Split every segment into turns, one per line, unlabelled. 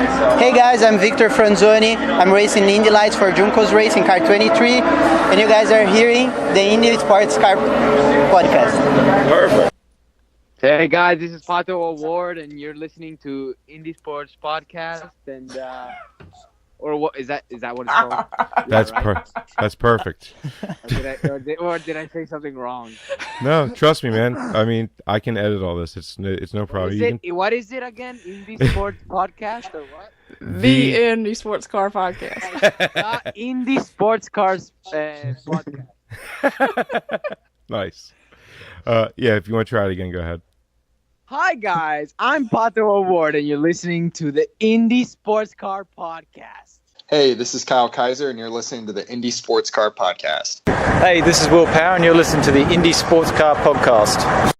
Hey guys, I'm Victor Franzoni. I'm racing Indy Lights for Junko's Racing Car 23, and you guys are hearing the Indy Sports Car podcast.
Perfect.
Hey guys, this is Pato Award, and you're listening to Indy Sports Podcast. And or what is that? Is that what it's called?
That's
right?
That's perfect.
Or did I say something wrong?
No, trust me, man. I mean, I can edit all this. It's no problem.
What is it again? Indy Sports Podcast or what?
The Indy Sports Car Podcast.
Indy Sports Cars Podcast.
Nice. Yeah, if you want to try it again, go ahead.
Hi guys, I'm Pato Award, and you're listening to the Indy Sports Car Podcast.
Hey, this is Kyle Kaiser, and you're listening to the Indy Sports Car Podcast.
Hey, this is Will Power, and you're listening to the Indy Sports Car Podcast.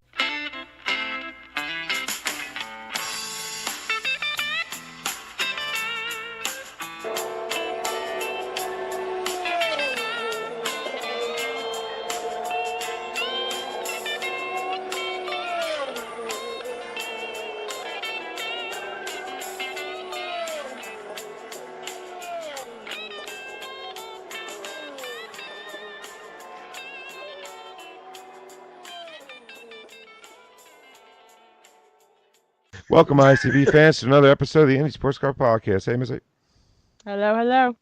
Welcome, ICB fans, to another episode of the Indy Sports Car Podcast. Hey, Missy.
Hello.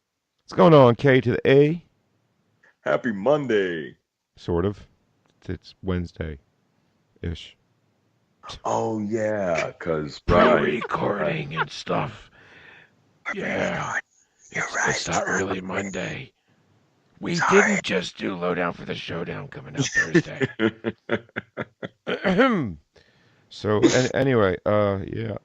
What's going on, K to the A?
Happy Monday.
Sort of. It's Wednesday-ish.
Oh, yeah, because...
Recording and stuff. Yeah.
You're right.
It's not really Monday. We didn't just do Lowdown for the Showdown coming up Thursday. So anyway, yeah.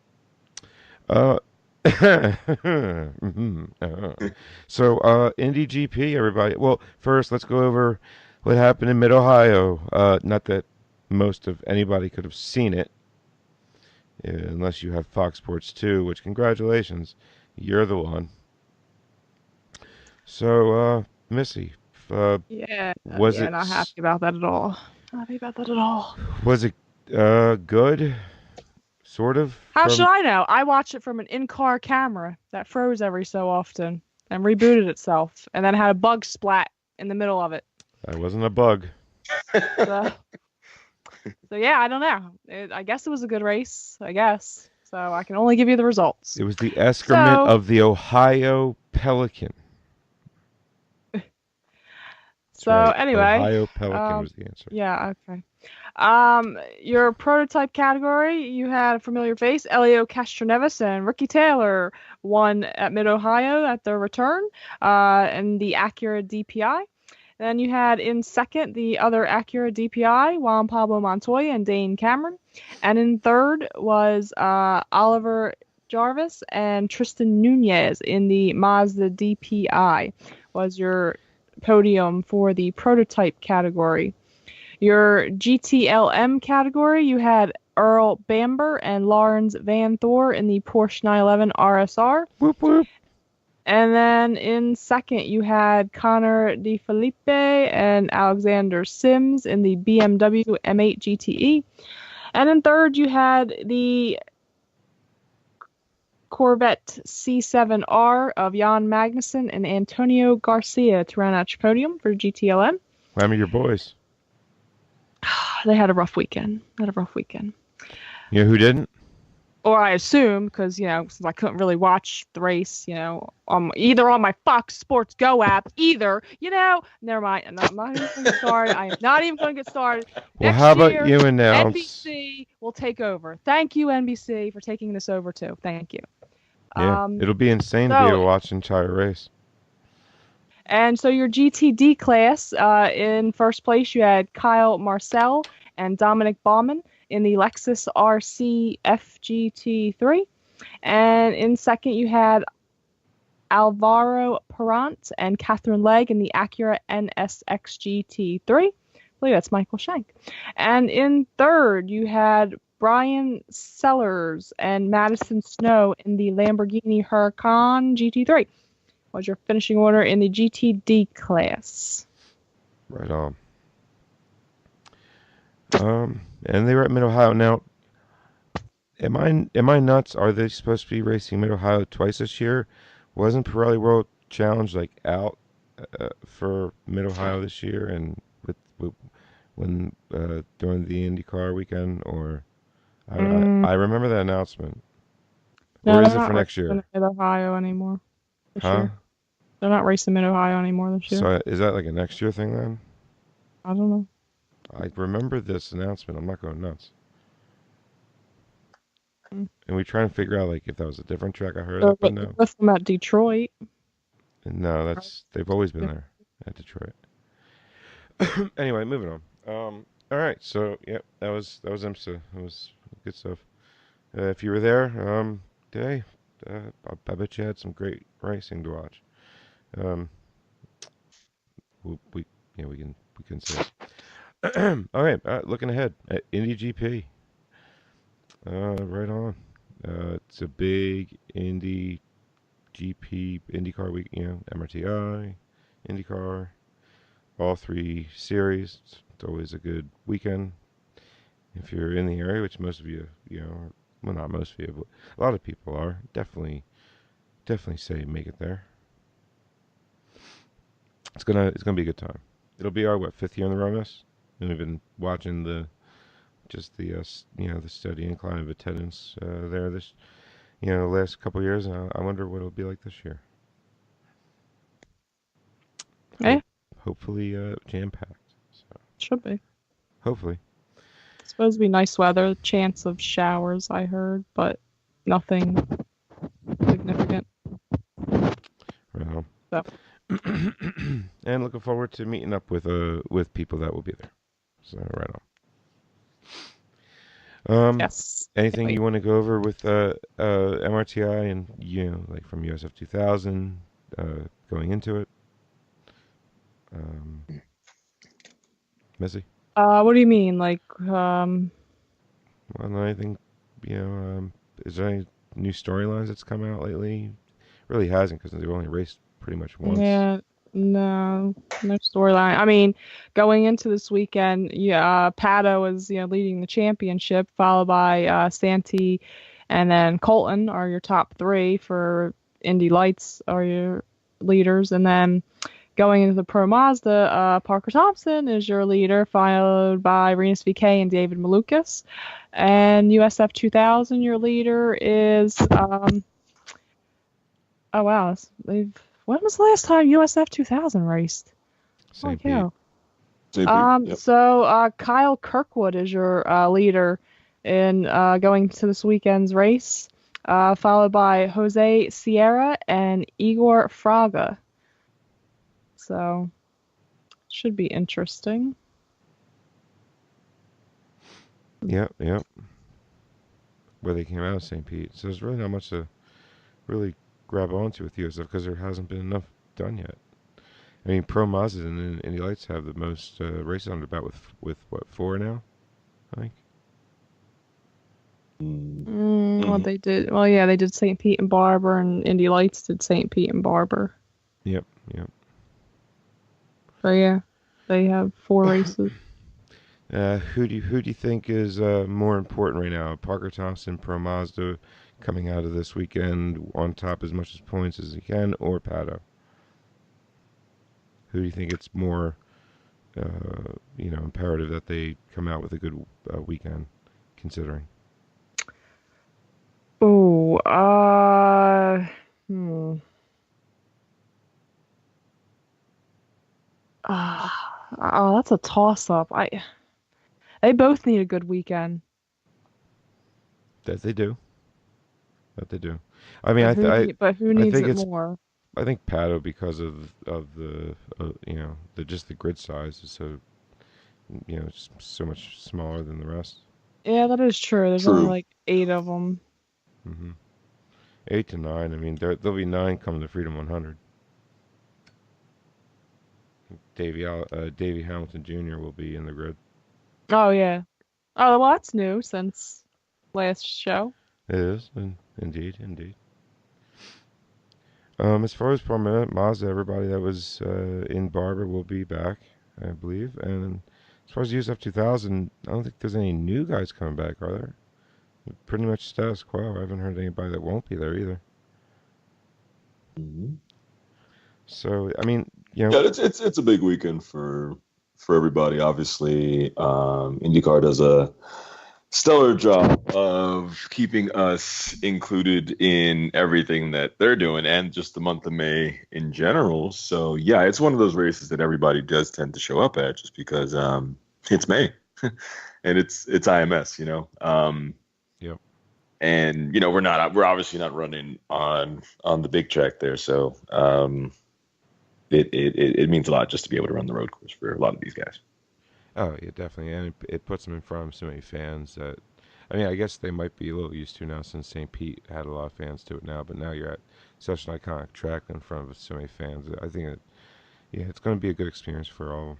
So Indy GP, everybody. Well, first let's go over what happened in Mid-Ohio. Not that most of anybody could have seen it, unless you have Fox Sports 2, which congratulations, you're the one. So Missy,
Not
it
happy about that at all. Not happy about that at all.
Was it good? Sort of?
How should I know? I watched it from an in-car camera that froze every so often and rebooted itself, and then had a bug splat in the middle of it.
That wasn't a bug.
So yeah, I don't know. I guess it was a good race, I guess. So I can only give you the results.
It was the excrement of the Ohio Pelican.
So
right.
Anyway,
Ohio Pelican was the answer.
Yeah, okay. Your prototype category, you had a familiar face, Elio Castroneves and Ricky Taylor won at Mid-Ohio at their return, and the Acura DPI. Then you had in second the other Acura DPI, Juan Pablo Montoya and Dane Cameron. And in third was Oliver Jarvis and Tristan Nunez in the Mazda DPI was your podium for the prototype category. Your GTLM category, you had Earl Bamber and Lawrence Van Thor in the Porsche 911 RSR.
Whoop, whoop.
And then in second, you had Connor DeFelipe and Alexander Sims in the BMW M8 GTE. And in third, you had the Corvette C7R of Jan Magnussen and Antonio Garcia to round out your podium for GTLM.
How many of your boys?
They had a rough weekend.
You know who didn't?
Or I assume, because, since I couldn't really watch the race, either on my Fox Sports Go app, never mind. I'm not even going to get started. I am not even going to get started.
Well, how about you announce?
NBC will take over. Thank you, NBC, for taking this over, too. Thank you.
Yeah, it'll be insane to be able to watch the entire race.
And so your GTD class, in first place, you had Kyle Marcel and Dominic Baumann in the Lexus RC FGT3. And in second, you had Alvaro Perant and Catherine Legg in the Acura NSX GT3. I believe that's Michael Shank. And in third, you had Brian Sellers and Madison Snow in the Lamborghini Huracan GT3. Was your finishing order in the GTD class.
Right on. And they were at Mid-Ohio. Now, Am I nuts? Are they supposed to be racing Mid Ohio twice this year? Wasn't Pirelli World Challenge like out for Mid Ohio this year and with when during the IndyCar weekend? Or
Mm,
I remember that announcement.
no,
Or
they're
is it
not
for next
racing
year?
in Ohio anymore this
Huh?
year. They're not racing in Ohio anymore this year.
So is that like a next year thing then?
I don't know.
I remember this announcement. I'm not going nuts.
Mm.
And we try and figure out like if that was a different track I heard
They're
at, but no.
with them at Detroit.
And no,
Right.
they've always been there at Detroit. Anyway, moving on. All right, so yeah, that was IMSA. That was good stuff. If you were there, today, I bet you had some great racing to watch. Um, we yeah we can say. All right, looking ahead at Indy GP. Right on. It's a big Indy GP IndyCar week. MRTi, IndyCar, all three series. It's always a good weekend if you're in the area, which most of you, well, not most of you, but a lot of people are. Definitely say make it there. It's gonna be a good time. It'll be our fifth year in the row, miss, and we've been watching the steady incline of attendance there this last couple of years. And I wonder what it'll be like this year.
Yeah,
Hopefully jam packed. So
should be.
hopefully.
It's supposed to be nice weather. Chance of showers, I heard, but nothing significant.
Well,
So
and looking forward to meeting up with people that will be there. So right on.
yes.
Anything
Wait.
you want to go over with MRTi and like from USF 2000 going into it? Missy?
What do you mean? Like,
Well, anything, is there any new storylines that's come out lately? Really hasn't because they've only raced pretty much once.
yeah, no storyline. I mean, going into this weekend, yeah, Pato is leading the championship, followed by Santee, and then Colton are your top three for Indy Lights are your leaders, and then going into the Pro Mazda, Parker Thompson is your leader, followed by Renus VK and David Malukas, and USF 2000 your leader is oh wow, they've. When was the last time USF 2000 raced? Holy
St. Pete.
cow.
Same thing. Yep.
So Kyle Kirkwood is your leader in going to this weekend's race, followed by Jose Sierra and Igor Fraga. So should be interesting.
Yep. Where they came out of St. Pete. So there's really not much to really grab onto with USF because there hasn't been enough done yet. I mean, Pro Mazda and Indy Lights have the most races under the belt with what, 4 now, I think.
What they did? Well, yeah, they did St. Pete and Barber, and Indy Lights did St. Pete and Barber.
Yep.
So yeah, they have 4 races.
Who do you think is more important right now? Parker Thompson, Pro Mazda, coming out of this weekend on top as much as points as he can, or Pato? Who do you think it's more, imperative that they come out with a good weekend, considering?
Oh, oh, that's a toss-up. They both need a good weekend.
That they do. I mean,
But who needs
think
it
it's
more?
I think Pato because of the the grid size is so it's so much smaller than the rest.
Yeah, that is true. There's
True.
only like 8 of them.
8 to 9. I mean, there'll be 9 coming to Freedom 100. Davey Hamilton Jr. will be in the grid.
Oh yeah. Oh well, that's new since last show.
It is, indeed. As far as Mazda, everybody that was in Barber will be back, I believe. And as far as USF 2000, I don't think there's any new guys coming back, are there? Pretty much status quo. I haven't heard anybody that won't be there either.
Mhm.
So I mean,
Yeah, it's a big weekend for everybody. Obviously, IndyCar does a stellar job of keeping us included in everything that they're doing, and just the month of May in general. So yeah, it's one of those races that everybody does tend to show up at, just because it's May and it's IMS,
yep.
and we're obviously not running on the big track there, so it means a lot just to be able to run the road course for a lot of these guys.
Oh yeah, definitely, and it puts them in front of so many fans that, I mean, I guess they might be a little used to now since St. Pete had a lot of fans to it now. But now you're at such an iconic track in front of so many fans. I think yeah, it's going to be a good experience for all.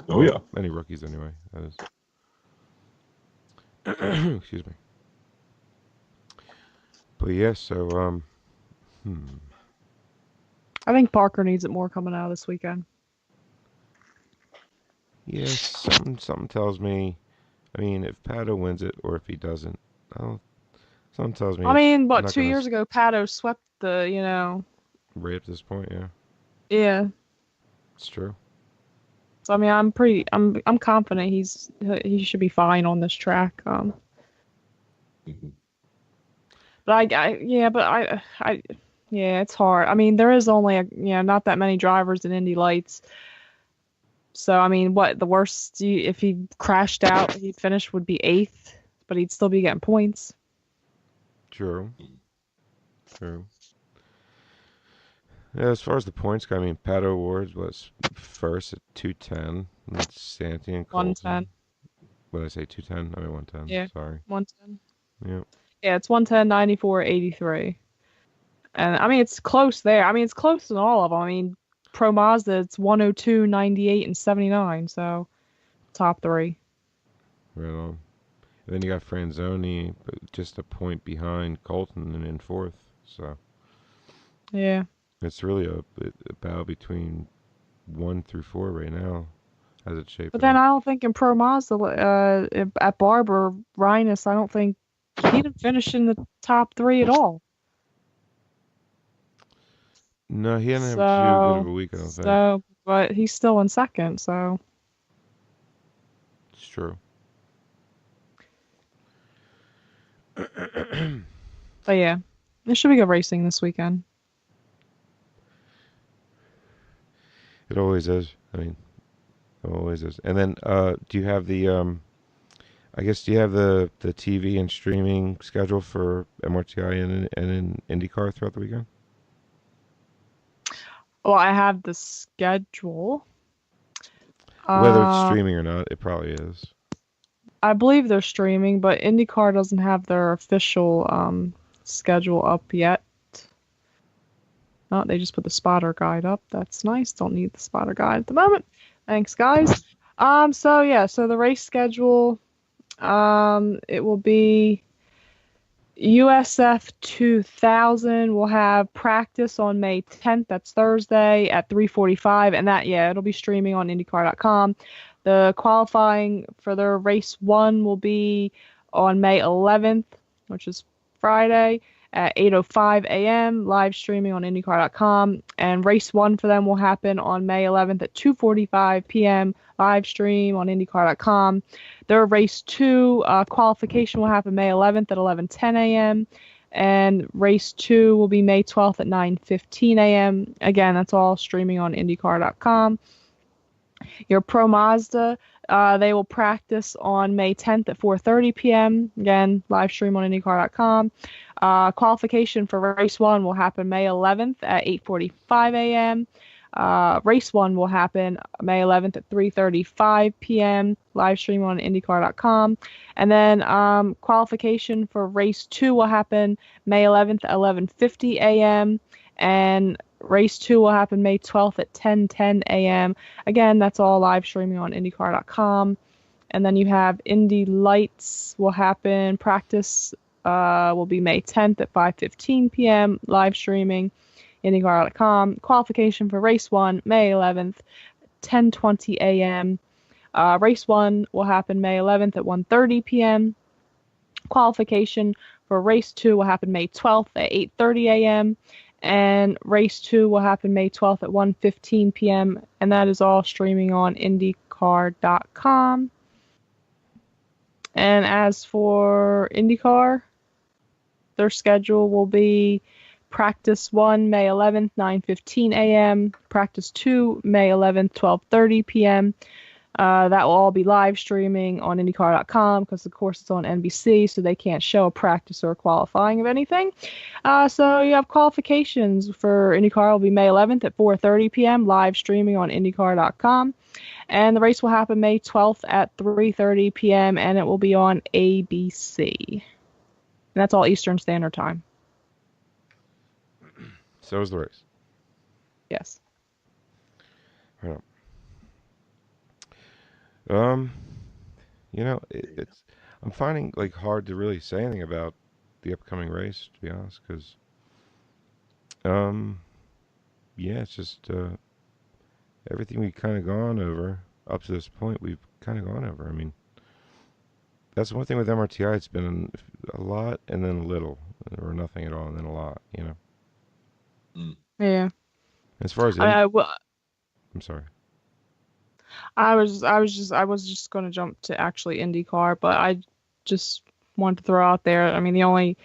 Oh yeah,
many rookies anyway. That is. Excuse me. But yeah, so
I think Parker needs it more coming out this weekend.
yes, something tells me. I mean, if Pato wins it or if he doesn't, something tells me.
I mean,
I'm
what,
not
2
gonna
years ago, Pato swept the,
right at this point. Yeah,
Yeah.
it's true.
So I mean, I'm confident he should be fine on this track.
Mhm.
But yeah, it's hard. I mean, there is only not that many drivers in Indy Lights. So I mean, what the worst if he crashed out, he'd finish would be 8th, but he'd still be getting points.
True. True. Yeah, as far as the points go, I mean, Pato Awards was first at 210. That's Santi and Colton.
110.
What did I say? 210? I mean 110.
Yeah.
Sorry.
110.
Yeah.
Yeah, it's 110, 94, 83. And I mean, it's close there. I mean, it's close in all of them. I mean, Pro Mazda, it's 102, 98, and 79. So, top 3.
Right on. And then you got Franzoni, but just a point behind Colton and in 4th. So.
Yeah.
It's really a battle between 1 through 4 right now, as it's shaping
But then
up.
I don't think in Pro Mazda, at Barber, Rhinus, I don't think he didn't finish in the top 3 at all.
No, he didn't have too good of a week, I don't think.
But he's still in 2nd, so.
It's true.
But yeah, it should be good racing this weekend.
It always is. I mean, it always is. And then, do you have the I guess, do you have the TV and streaming schedule for MRTi and in IndyCar throughout the weekend?
Well, I have the schedule.
Whether it's streaming or not, it probably is.
I believe they're streaming, but IndyCar doesn't have their official schedule up yet. Oh, they just put the spotter guide up. That's nice. Don't need the spotter guide at the moment. Thanks, guys. So the race schedule, it will be USF 2000 will have practice on May 10th. That's Thursday at 3:45, and it'll be streaming on IndyCar.com. The qualifying for their race 1 will be on May 11th, which is Friday, at 8:05 a.m. live streaming on IndyCar.com. And race 1 for them will happen on May 11th at 2:45 p.m. live stream on IndyCar.com. Their race 2 qualification will happen May 11th at 11:10 a.m. And race 2 will be May 12th at 9:15 a.m. Again, that's all streaming on IndyCar.com. Your Pro Mazda, they will practice on May 10th at 4:30 p.m. Again, live stream on IndyCar.com. Qualification for race 1 will happen May 11th at 8:45 a.m. Race 1 will happen May 11th at 3:35 p.m. live stream on IndyCar.com. And then qualification for race 2 will happen May 11th at 11:50 a.m. And race 2 will happen May 12th at 10:10 a.m. Again, that's all live streaming on IndyCar.com. And then you have Indy Lights will happen. Practice will be May 10th at 5:15 p.m. live streaming IndyCar.com. Qualification for race 1 May 11th, 10:20 a.m. Race 1 will happen May 11th at 1:30 p.m. qualification for race 2 will happen May 12th at 8:30 a.m. and race 2 will happen May 12th at 1:15 p.m. and that is all streaming on IndyCar.com. And as for IndyCar, their schedule will be Practice 1, May 11th, 9:15 a.m. Practice 2, May 11th, 12:30 p.m. That will all be live streaming on IndyCar.com because, of course, it's on NBC, so they can't show a practice or qualifying of anything. So you have qualifications for IndyCar will be May 11th at 4:30 p.m. live streaming on IndyCar.com. And the race will happen May 12th at 3:30 p.m. and it will be on ABC. And that's all Eastern Standard Time.
So is the race.
Yes.
Right it's I'm finding like hard to really say anything about the upcoming race, to be honest, because it's just everything we've kind of gone over up to this point. We've kind of gone over. I mean, that's one thing with MRTi. It's been a lot and then a little, or nothing at all, and then a lot.
Yeah.
As far as I'm sorry.
I was just going to jump to actually IndyCar, but I just wanted to throw out there. I mean, the only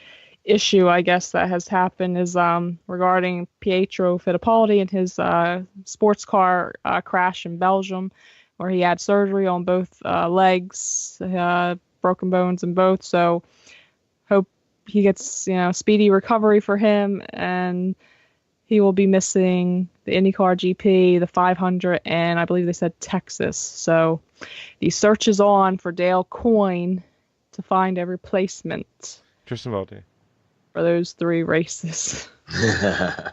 issue I guess that has happened is regarding Pietro Fittipaldi and his sports car crash in Belgium, where he had surgery on both legs, broken bones in both. So hope he gets speedy recovery for him, and he will be missing the IndyCar GP, the 500, and I believe they said Texas. So the search is on for Dale Coyne to find a replacement.
Tristan Valdez.
For those 3 races. I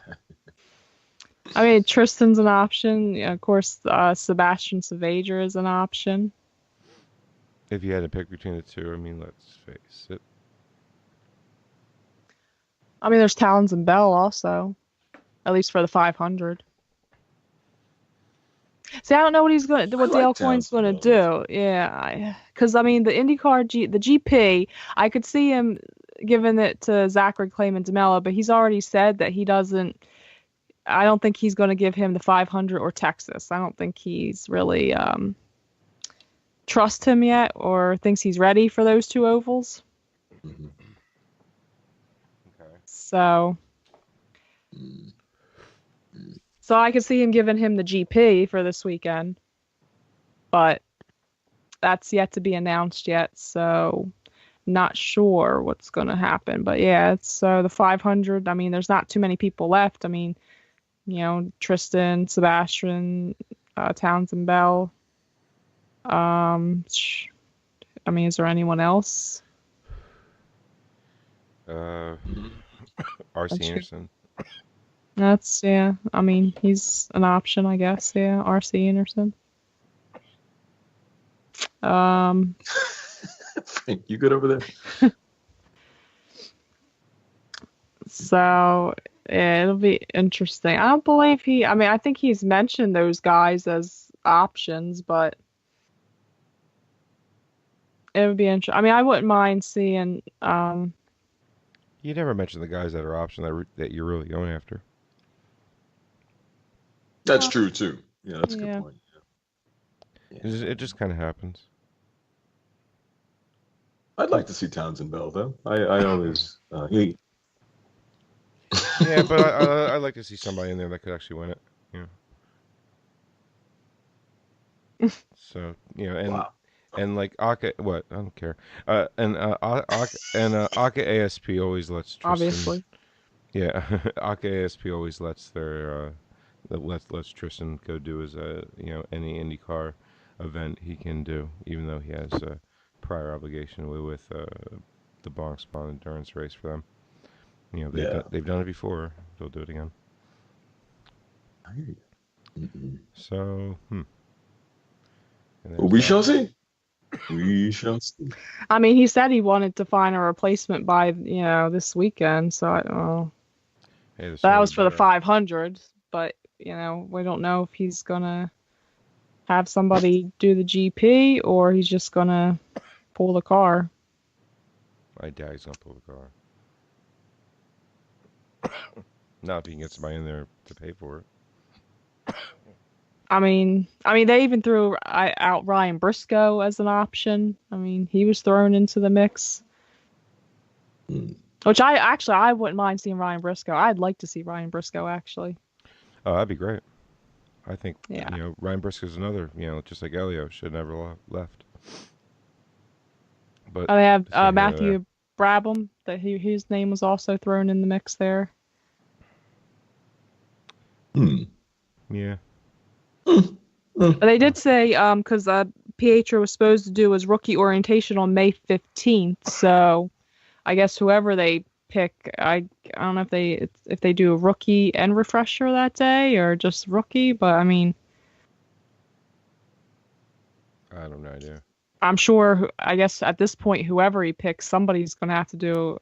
mean, Tristan's an option. Of course, Sebastian Savager is an option.
If you had to pick between the two, I mean, let's face it.
I mean, there's Townsend Bell also. At least for the 500. See, I don't know what Dale Coyne's going to do. Yeah, because I mean the IndyCar the GP, I could see him giving it to Zachary Clayman DeMello, but he's already said that he doesn't. I don't think he's going to give him the 500 or Texas. I don't think he's really trust him yet or thinks he's ready for those 2 ovals.
Mm-hmm.
Okay.
So I could see him giving him the GP for this weekend, but that's yet to be announced yet, so not sure what's going to happen. But yeah, it's the 500. I mean, there's not too many people left. I mean, Tristan, Sebastian, Townsend Bell. I mean, is there anyone else?
R.C. Anderson.
That's, I mean, he's an option, I guess, R.C. Anderson.
Frank, you good over there?
So, it'll be interesting. I don't believe I think he's mentioned those guys as options, but it would be interesting. I mean, I wouldn't mind seeing,
You never mentioned the guys that are option that you're really going after.
That's true too. Yeah, that's a good point. Yeah.
It just kind of happens.
I'd like to see Townsend Bell though. I always he.
Yeah, but I'd like to see somebody in there that could actually win it. So and like Aka, what I don't care. Aka ASP always lets Tristan,
obviously.
Yeah, Aka ASP always lets their lets Tristan go do his any IndyCar event he can do, even though he has a prior obligation with the Bronx Spawn endurance race for them. They've done it before. They'll do it again.
I hear you. Mm-mm.
So,
we shall see. We shall see.
I mean, he said he wanted to find a replacement by this weekend. So I don't know.
Hey,
that was for the 500, but we don't know if he's gonna have somebody do the GP or he's just gonna pull the car.
I doubt he's gonna pull the car. Not if he can get somebody in there to pay for it.
I mean, they even threw out Ryan Briscoe as an option. I mean, he was thrown into the mix. Which I wouldn't mind seeing Ryan Briscoe. I'd like to see Ryan Briscoe actually.
Oh, that'd be great. I think
Yeah.
Ryan Briscoe's another, just like Elio, should never left. But
They have
here nor
Matthew Brabham. His name was also thrown in the mix there.
Yeah.
But they did say because Pietro was supposed to do his rookie orientation on May 15th. So I guess whoever they pick, I don't know if they do a rookie and refresher that day or just rookie. But I mean,
I have no idea.
I'm sure. I guess at this point, whoever he picks, somebody's gonna have to do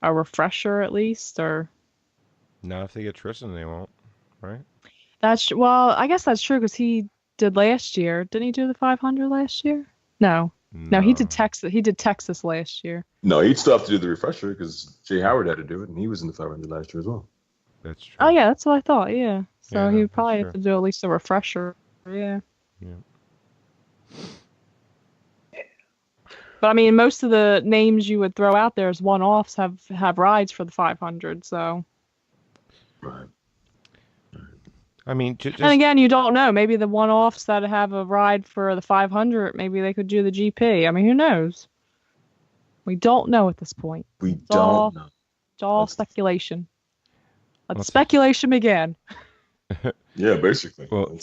a refresher at least, or.
Not if they get Tristan, they won't, right?
Well, I guess that's true because he did last year. Didn't he do the 500 last year? No, he did Texas. He did Texas last year.
No, he'd still have to do the refresher because Jay Howard had to do it, and he was in the 500 last year as well.
That's true.
Oh yeah, that's what I thought. Yeah, so
Yeah,
he would probably
that's
have to do at least a refresher. Yeah. But I mean, most of the names you would throw out there as one-offs have rides for the 500. So.
Right.
I mean, just
And again, you don't know. Maybe the one-offs that have a ride for the 500, maybe they could do the GP. I mean, who knows? We don't know at this point.
We don't know.
It's all speculation. Let the speculation begin.
Yeah, basically.
Well,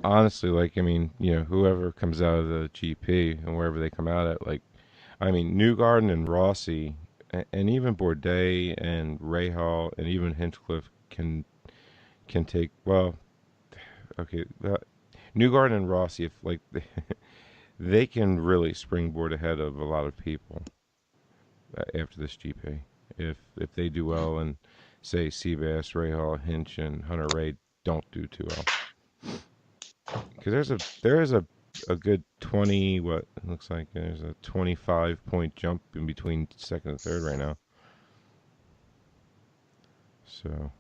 honestly, like, I mean, whoever comes out of the GP and wherever they come out at, like, I mean, Newgarden and Rossi, and even Bourdais and Rahal and even Hinchcliffe can take, well, okay, Newgarden and Rossi, if like they can really springboard ahead of a lot of people after this GP if they do well, and say Seabass, Rahal, Hinch, and Hunter Ray don't do too well, because there is a good 20, what it looks like there's a 25-point jump in between second and third right now. So.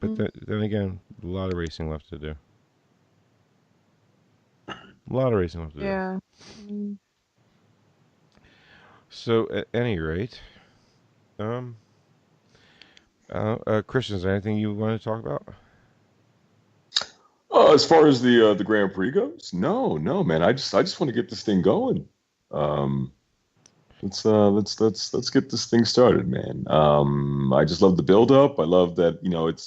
But then again, a lot of racing left to do.
Yeah.
So, at any rate, Christian, is there anything you want to talk about?
As far as the Grand Prix goes, no, man. I just want to get this thing going. Let's get this thing started, man. I just love the build up. I love that, it's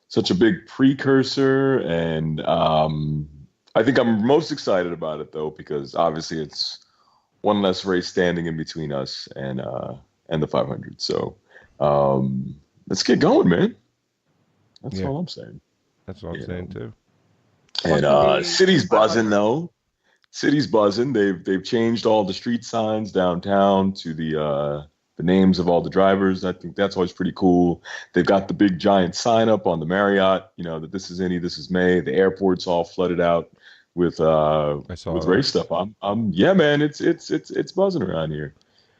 such a big precursor, and I think I'm most excited about it though because obviously it's one less race standing in between us and the 500. So let's get going, man. That's all I'm saying.
That's what I'm saying too.
And city's buzzing though. City's buzzing. They've changed all the street signs downtown to the names of all the drivers. I think that's always pretty cool. They've got the big giant sign up on the Marriott, that this is Indy, this is May. The airport's all flooded out with race stuff. Yeah, man, it's buzzing around here.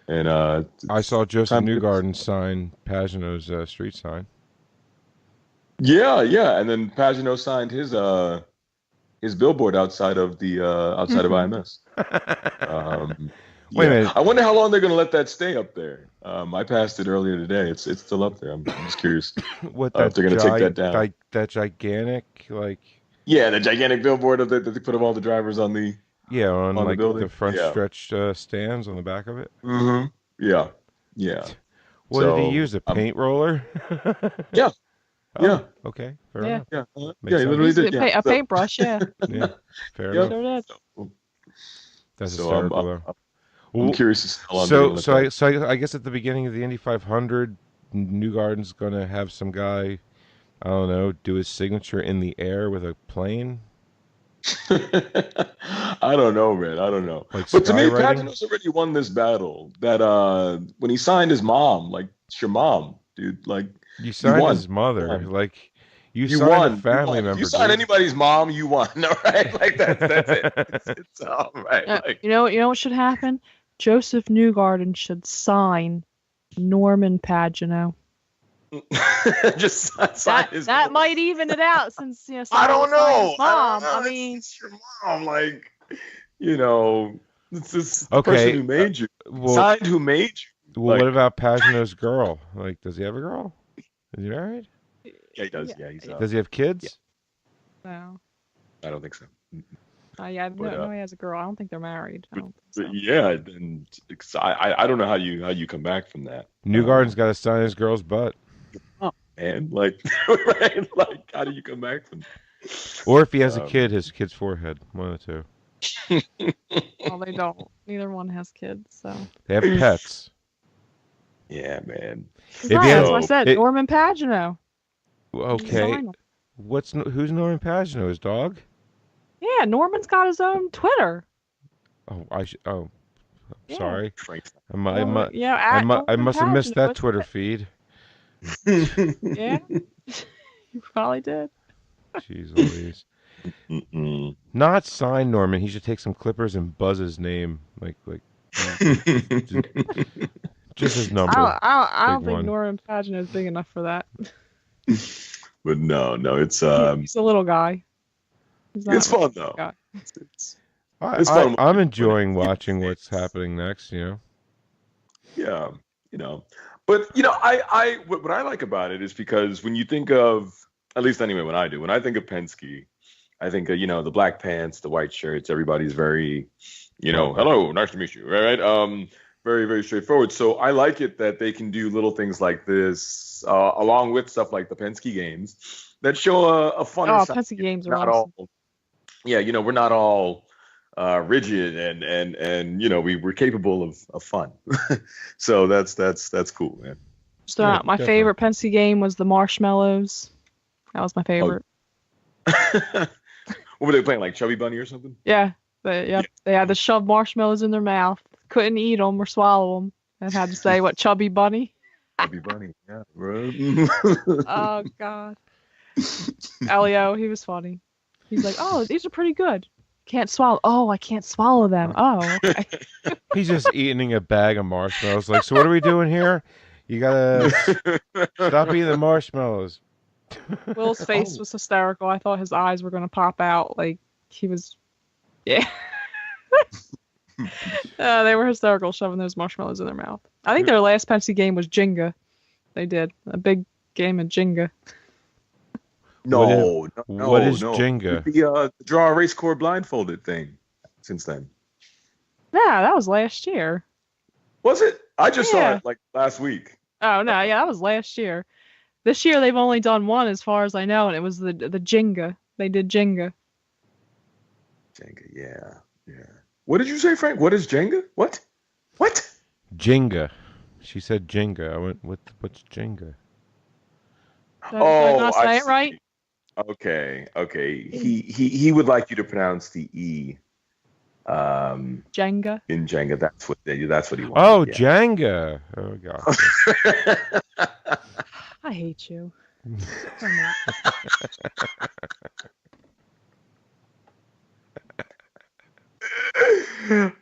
And
I saw Joseph Newgarden sign Pagano's street sign.
Yeah, and then Pagano signed his billboard outside of the of IMS.
Wait a minute.
I wonder how long they're going to let that stay up there. I passed it earlier today. It's still up there. I'm just curious
what
if they're going to take that down.
That gigantic, like.
Yeah, the gigantic billboard that they put of all the drivers on the.
Yeah, on like
the
front stretched stands on the back of it.
Mm-hmm. Yeah.
What did he use? A paint roller?
Yeah.
Oh,
yeah.
Okay. Fair enough.
Yeah.
Makes
He literally did.
A paintbrush. Yeah.
Yeah. Fair
Yeah.
enough.
Sure did.
That's hysterical, though.
I'm curious to see how long
So I guess at the beginning of the Indy 500, Newgarden's gonna have some guy, I don't know, do his signature in the air with a plane.
I don't know, man. I don't know.
Like
but to me,
skywriting?
Pagano's already won this battle. That when he signed his mom, like, it's your mom, dude. Like,
You signed
won.
his mother.
Yeah.
Like, You
You
signed
won.
a family
you won.
member.
You sign
dude.
anybody's mom, you won. All right, like that's it. It's all right. Like,
You know what should happen? Joseph Newgarden should sign Norman Pagano.
just sign his.
That might even it out since
I don't know.
his mom.
I don't know.
I mean,
it's your mom. Like, it's this
Okay,
person who made you.
Well,
Signed who made you.
well,
Like,
what about Pagano's girl? Like, does he have a girl? Is he married?
Yeah, he does. Yeah, he's.
Does he have kids?
no.
I don't think so.
Yeah,
But,
no, he has a girl. I don't think they're married. I don't think so.
But yeah, and I don't know how you come back from that.
Newgarden's got to sign his girl's butt.
And like, right? Like, how do you come back from that?
Or if he has a kid, his kid's forehead. One of the two.
Well, they don't. Neither one has kids, so.
They have pets.
Yeah, man.
If he
Right,
has-
that's what I said.
it-
Norman Pagano.
Okay.
Sign him.
Who's Norman Pagano? His dog?
Yeah, Norman's got his own Twitter.
Oh,
Yeah.
sorry.
Frank.
I must
Norman
have missed
Pagano
that
was
Twitter
it.
feed.
Yeah, you probably did.
Jeez Louise.
Mm-mm.
Not sign Norman. He should take some clippers and buzz his name. Like just his number.
I don't
Big
think
one.
Norman Pagano is big enough for that.
But no, it's
He's a little guy. He's not
it's fun though.
guy.
It's fun.
I'm enjoying watching what's happening next,
yeah, But I what I like about it is because when you think of, at least anyway, when I think of Penske, I think of, the black pants, the white shirts, everybody's very, hello, nice to meet you, right? Very, very straightforward. So I like it that they can do little things like this, along with stuff like the Penske games that show a funny side.
Penske games are
Not
awesome.
all, we're not all rigid and we're capable of fun. So that's cool, man.
So
Yeah,
my
definitely.
favorite Penske game was the Marshmallows. That was my favorite.
What were they playing, like Chubby Bunny or something?
Yeah, they had to shove marshmallows in their mouth. Couldn't eat them or swallow them, and had to say what Chubby Bunny.
Chubby Bunny, yeah, bro.
Oh God. Elio, he was funny. He's like, oh, these are pretty good. Can't swallow. Oh, I can't swallow them. Oh, okay.
He's just eating a bag of marshmallows. Like, so what are we doing here? You gotta stop eating the marshmallows.
Will's face was hysterical. I thought his eyes were gonna pop out. Like he was, yeah. They were hysterical, shoving those marshmallows in their mouth. I think their last Penske game was Jenga. They did a big game of Jenga.
No,
What is
no.
Jenga?
The draw a race core blindfolded thing. Since then,
Yeah, that was last year.
was it? I just saw
Yeah.
it like last week.
Oh no, yeah, that was last year. This year they've only done one, as far as I know, and it was the Jenga. They did Jenga.
Jenga, yeah. What did you say, Frank? What is Jenga? What?
Jenga. She said Jenga. I went, what's Jenga?
Did I not say
I
it right?
see. Okay. He would like you to pronounce the E.
Jenga.
In Jenga, that's what he wanted.
Oh,
yeah.
Jenga. Oh, God.
I hate you.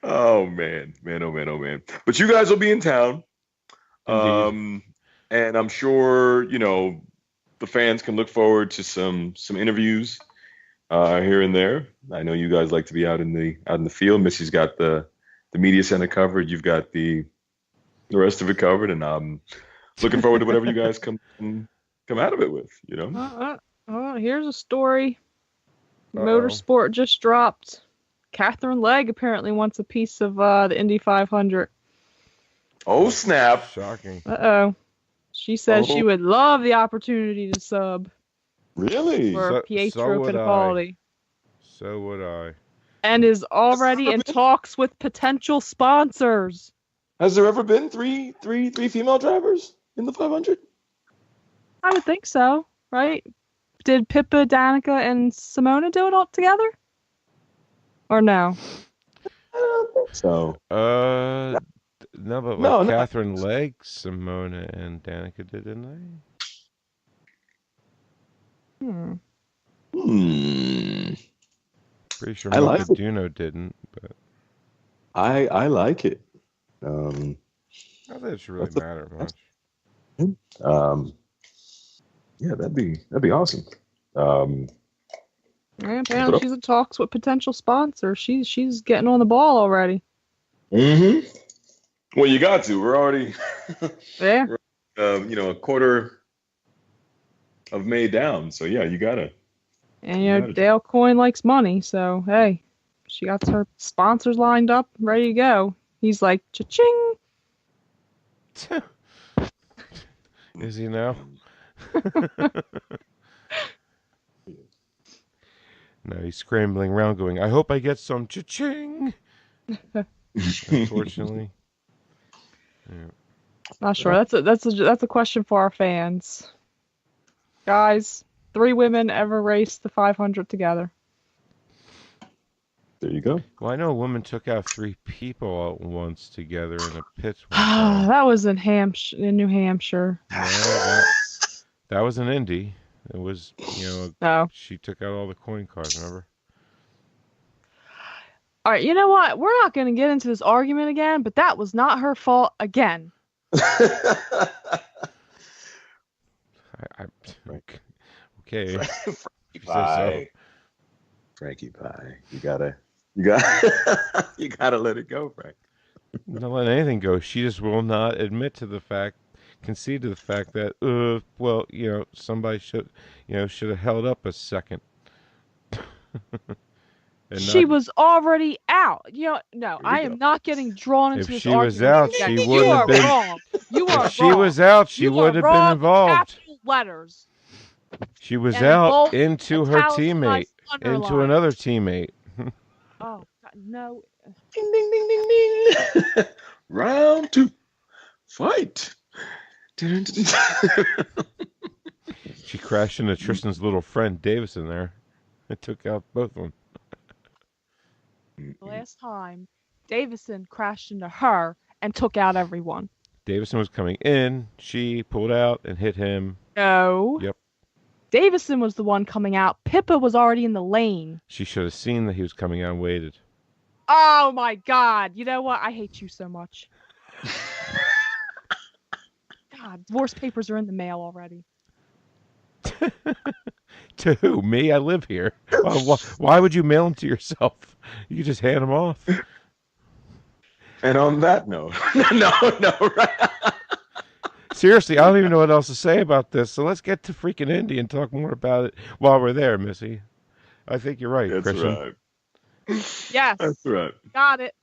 Oh man. But you guys will be in town. And I'm sure, the fans can look forward to some interviews here and there. I know you guys like to be out in the field. Missy's got the media center covered. You've got the rest of it covered, and I'm looking forward to whatever you guys come out of it with.
Here's a story.
Uh-oh.
Motorsport just dropped. Catherine Legg apparently wants a piece of the Indy 500.
Oh snap!
Shocking.
Uh-oh. She says she would love the opportunity to sub
Really?
for
So
Pietro
would I.
Fittipaldi.
So would I.
And is already in talks with potential sponsors.
Has there ever been three female drivers in the 500?
I would think so, right? Did Pippa, Danica, and Simona do it all together? Or no?
I don't think so.
No, but
No,
Catherine Legg, Simona, and Danica did, didn't
Hmm.
Pretty sure
I like it.
Duno didn't, but
I like it.
not that it should really matter much.
Yeah, that'd be awesome.
And apparently she's in talks with potential sponsors. She's getting on the ball already.
Mm-hmm. Well, you got to. We're already
Yeah.
a quarter of May down. So yeah, you gotta.
And Dale Coyne likes money, so hey, she got her sponsors lined up, ready to go. He's like, cha-ching.
Is he now? No, he's scrambling around going, I hope I get some cha-ching. Unfortunately. Yeah.
Not sure. That's a question for our fans. Guys, 3 women ever raced the 500 together.
There you go.
Well, I know a woman took out 3 people at once together in a pit one time.
That was in New Hampshire.
No, that was an Indy. It was,
No.
She took out all the coin cards, remember?
All right, you know what? We're not going to get into this argument again, but that was not her fault again.
Okay.
Frankie Pie. Frankie Pie. You gotta let it go, Frank.
Not letting anything go. She just will not concede to the fact that, somebody should have held up a second.
She was already out. No, I am not getting drawn into this argument.
If she was out, she wouldn't have been.
Wrong. You are wrong.
If she was out, she would have been involved.
Capital letters.
She was out into her teammate, into another teammate.
Oh, God, no.
Ding, ding, ding, ding, ding. Round 2. Fight.
She crashed into Tristan's little friend, Davison, there. It took out both of them.
Last time, Davison crashed into her and took out everyone.
Davison was coming in. She pulled out and hit him.
No.
Yep.
Davison was the one coming out. Pippa was already in the lane.
She should have seen that he was coming out and waited.
Oh, my God. You know what? I hate you so much. God, divorce papers are in the mail already.
To who? Me? I live here. Why would you mail them to yourself? You could just hand them off.
And on that note, no, right?
Seriously, I don't even know what else to say about this. So let's get to freaking Indy and talk more about it while we're there, Missy. I think you're right,
That's
Christian.
right.
Yes.
That's right.
Got it.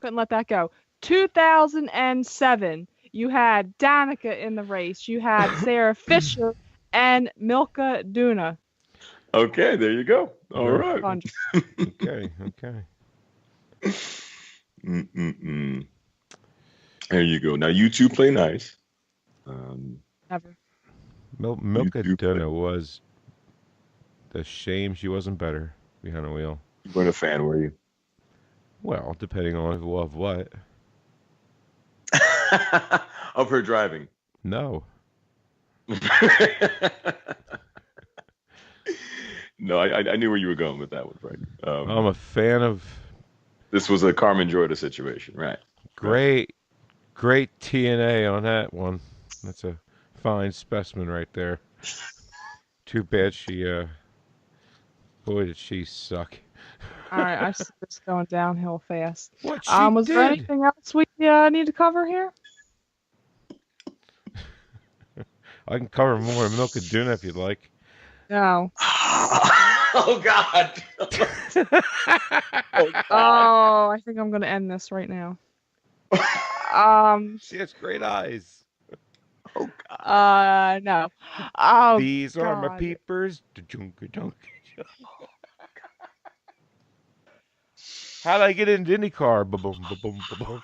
Couldn't let that go. 2007, you had Danica in the race. You had Sarah Fisher and Milka Duna.
Okay, there you go. All right.
Okay.
There you go. Now you two play nice.
Never.
Milka Duna was a shame she wasn't better behind the wheel.
You weren't a fan, were you?
Well, depending on of what.
Of her driving.
No.
No, I knew where you were going with that one, Frank.
I'm a fan of.
This was a Carmen Jorda situation, right?
Great TNA on that one. That's a fine specimen right there. Too bad she, boy, did she suck.
All right, I see this going downhill fast.
What she
was
did?
there anything else we need to cover here?
I can cover more of Milka Duna if you'd like.
No.
Oh God.
Oh, I think I'm gonna end this right now.
She has great eyes.
Oh God.
No. Oh,
These are my
God.
peepers. How'd I get into IndyCar? Ba-boom, ba-boom, ba-boom.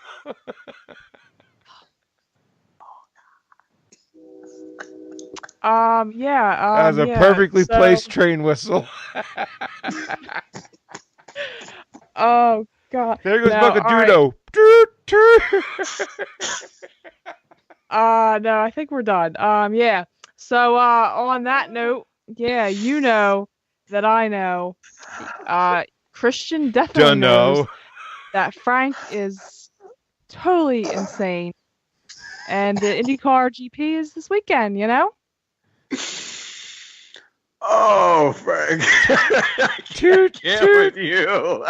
Yeah.
That was a perfectly placed train whistle.
Oh God.
There goes
No,
Buckadudo.
No, I think we're done. Yeah. So on that note, Yeah, you know that I know. Christian definitely
Don't
knows
know.
that Frank is totally insane. And the IndyCar GP is this weekend, you know?
Oh, Frank. I
Toot,
can't
toot.
with you.